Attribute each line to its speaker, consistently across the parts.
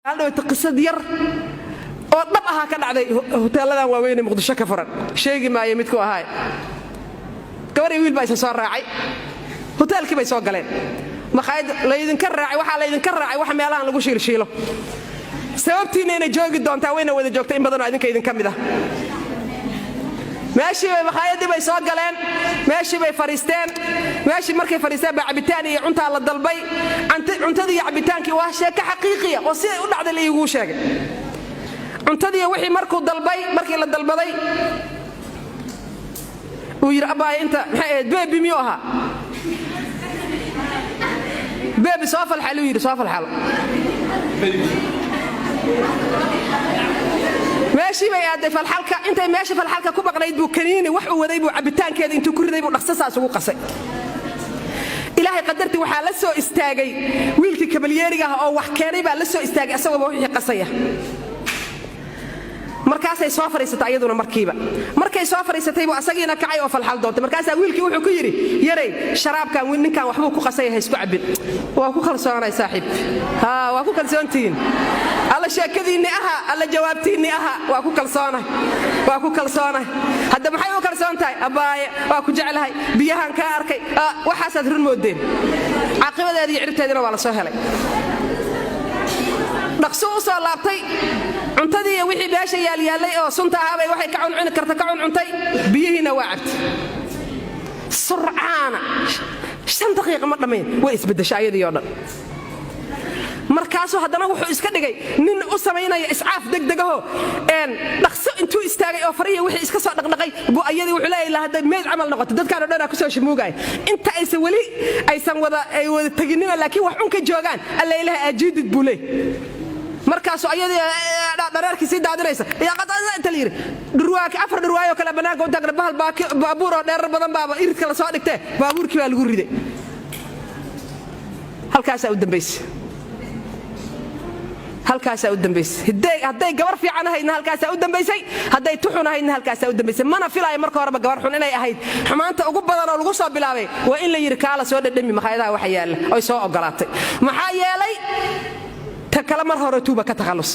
Speaker 1: هذا تقصد ير oo dhab aha ka dhacday hoteeladan waaweyn ee Muqdisho ka furan sheegi maayo midku ahay gabar wiil baa soo raacay hoteelkii bay soo galeen maqaayad la idin ka raacay waxa meelahan lagu shiilshiilo sababtiina inay joogi doontaa wayna wada joogtay in badan oo idinka idin kamid ah ماشي مخايدي باي سو غلين ماشي باي فريستين ماشي markay fariistaan ba cabitaan iyo cunta la dalbay cuntadii cabitaankii waa sheeko xaqiiqiya oo si u dhacday la igu sheegay cuntadii wixii markii la dalbaday uu yiri abaa inta maxay beebi miyo aha beebi soo falxalo yiri soo falxalo ماشي ما يادي فالحلقة أنت ماشي فالحلقة كوبا قريد بو كنيني وحو وذيبو عبتان كذا أنتو كل ذيبو نقصصها سوق قصي إلهي قدرتي وحا لسو استاجي ويلكي كبلييريها أو وحكاري با لسو استاجي أسوى بوحي قصية markaasay soo fariisatay iyaduna markay soo fariisatay buu asagiina kacay oo falxal doonta markaas wiilkii wuxuu ku yiri yaray sharaabkan ninkan waxba ku qasay isku cabin waa ku kalsoonay saaxiib waa ku kalsoontiin alla sheekadiini aha alla jawaabtiini aha waa ku kalsoonay hadda maxay u kalsoontahay abaaye waa ku jecelahay biyahan ka arkay waxaasad run moodeen caqibadeedii ciribteedina waa la soo helay dhaqso soo laabtay cuntadii wixii beesha yaalay oo sunta ahaabay waxay ka cun karta ka cuntay biyihina waa cabtay surcaana 5 daqiiqo ma dhameen way isbedeshay ayadii oo dhan markaasoo haddana wuxuu iska dhigay nin u sameynaya iscaaf degdegaho dhaqso intuu istaagay oo fariya wixii iska soo dhaqdhaqay buu ayadii wuxuu leeyahay hadda meed camal noqoto dadkaan oo dhan ku soo shimuugay inta aysan wada taginina laakiin wax unka joogaan alla ilaahay ajiidid buu leeyahay markaas ayadii dhareerkii si daadinaysa yaa qadada inta liir durwaaka afar durwaayo kala banaanka u tagna bahal baabuur oo dheer badan baaba iridka la soo dhigtay baabuurkii baa lagu riday halkaas u dambeysay hadday gabar fiican ahaydna halkaas u dambeysay hadday tuxun ahaydna halkaas u dambeysay mana filaayo marka horeba gabar xun inay ahayd xumaanta ugu badan oo lagu soo bilaabay waa in la yiri kaala soo dhadhami maqaayadaha waxa yaala oo soo ogolaatay maxaa yeelay kala mar hore tuuba ka takhalus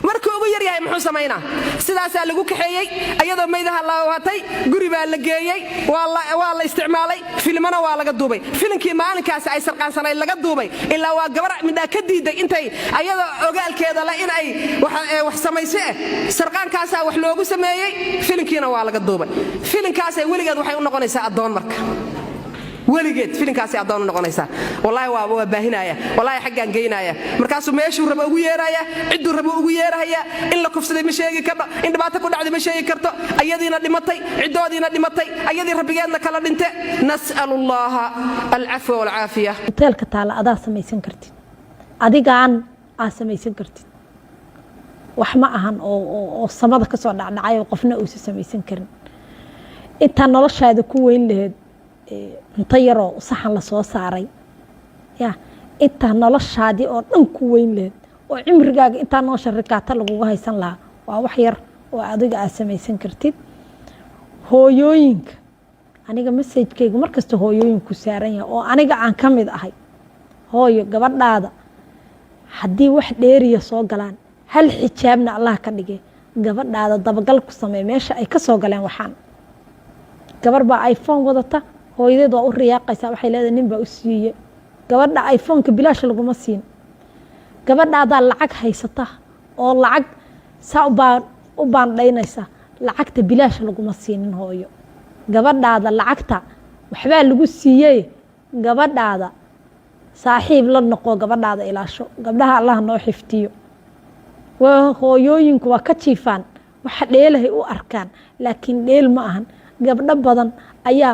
Speaker 1: markuu ugu yar yahay muxuu sameynaa sidaas lagu kaxeeyay ayadoo meedaha la waatay guri baa la geeyay waa la isticmaalay filmana waa laga duubay filimkii maalinkaas ay sarqaansanay laga duubay ilaa waa gabar midda ka diiday intay ayadoo ogaalkeeda la in ay wax samaysay sarqaankaas wax loogu sameeyay filimkiina waa laga duubay filimkaas ay weligeed waxay u noqonaysaa adoon marka weligeed filimkaasi adoon noqonaysa wallahi waa baahinaya wallahi xaqan geynaya markaasuu meeshuu rabo ugu yeeraya ciduu rabo ugu yeeraya in la kufsaday ma sheegi karto in dhibaato ku dhacday ma sheegi karto ayadiina dhimatay cidoodiina dhimatay ayadii rabbigeedna kala dhintay nas'alullaha al-afwa wal aafiya
Speaker 2: hotelka taala adaa samaysan kartid adigaan samaysan kartid wax ma ahan oo samada ka soo dhacdhacay qofna uu samaysan karin inta noloshaada ku weyn lahayd inta yaroo saxan la soo saaray inta noloshaadii oo dhan ku weyn leed oo cimrigaaga inta noo sharikaata lagu haysan lahaa waa wax yar oo adiga aad samaysan kartid hooyooyinka aniga message-kayga markasta hooyooyinku saaran yahay oo aniga aan ka mid ahay hooyo gabadhaada haddii wax dheeriya soo galaan hal xijaabna Allah ka dhigay gabadhaada dabagal ku samee meesha ay ka soo galeen waxaan gabar baa iPhone wadata hooyadeed waa u riyaaqaysaa waxay leedahay nin baa u siiyay gabadha iPhone-ka bilaash laguma siin gabadhaada lacag haysata oo lacag u baandhaynaysa lacagta bilaash laguma siinin hooyo gabadhaada lacagta waxbaa lagu siiyay gabadhaada saaxiib la noqo gabadhaada ilaasho gabdhaha Allah noo xiftiyo waa hooyooyinku waa ka jiifaan waxa dheelahay u arkaan laakiin dheel ma ahan gabdho badan ayaa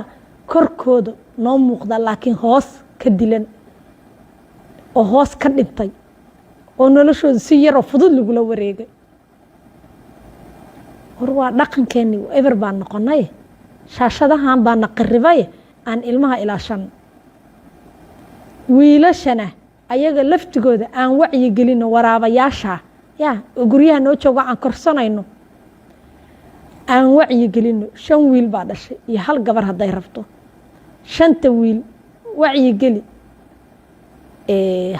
Speaker 2: korkooda noo muuqda laakiin hoos ka dilan oo hoos ka dhintay oo noloshooda si yar oo fudud lagu la wareegay waa dhaqankeeni ever baan noqonay shaashadahan baan qarribay aan ilmaha ilaashan wiilashana ayaga laftigooda aan wacyi gelin waraabayaasha guryaha noo jooga aan korsanayno aan wacyi gelino 5 wiil baa dhashay iyo hal gabar haday rabto 5 wiil wacyi geli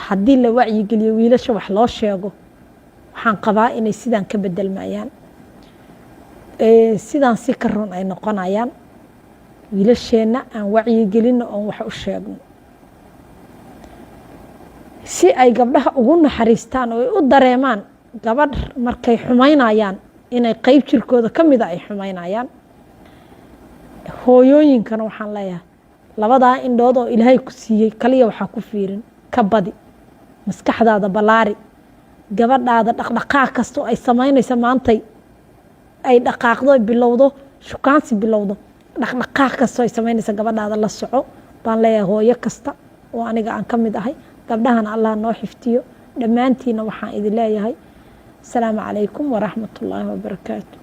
Speaker 2: haddii la wacyi geliyo wiilasha wax loo sheego waxaan qabaa inay sidaan ka bedelmayaan sidaan si ka run ay noqonayaan wiilasheenna aan wacyigelinno oon wax u sheegno si ay gabdhaha ugu naxariistaan oo ay u dareemaan gabadh markay xumaynayaan inay qayb jirkooda ka mida ay xumaynayaan hooyooyinkana waxaan leeyahay labadaa indhood oo ilaahay ku siiyey kaliya waxaa ku fiirin ka badi maskaxdaada ballaari gabadhaada dhaqdhaqaaq kastoo ay samaynaysa maantay ay dhaqaaqdo bilowdo shukaansi bilowdo dhaqdhaqaaq kastoo ay samaynaysa gabadhaada la soco baan leeyahay hooyo kasta oo aniga aan ka mid ahay gabdhahana allah noo xiftiyo dhammaantiina waxaan idin leeyahay asalaamu calaykum waraxmatullaahi wabarakaatu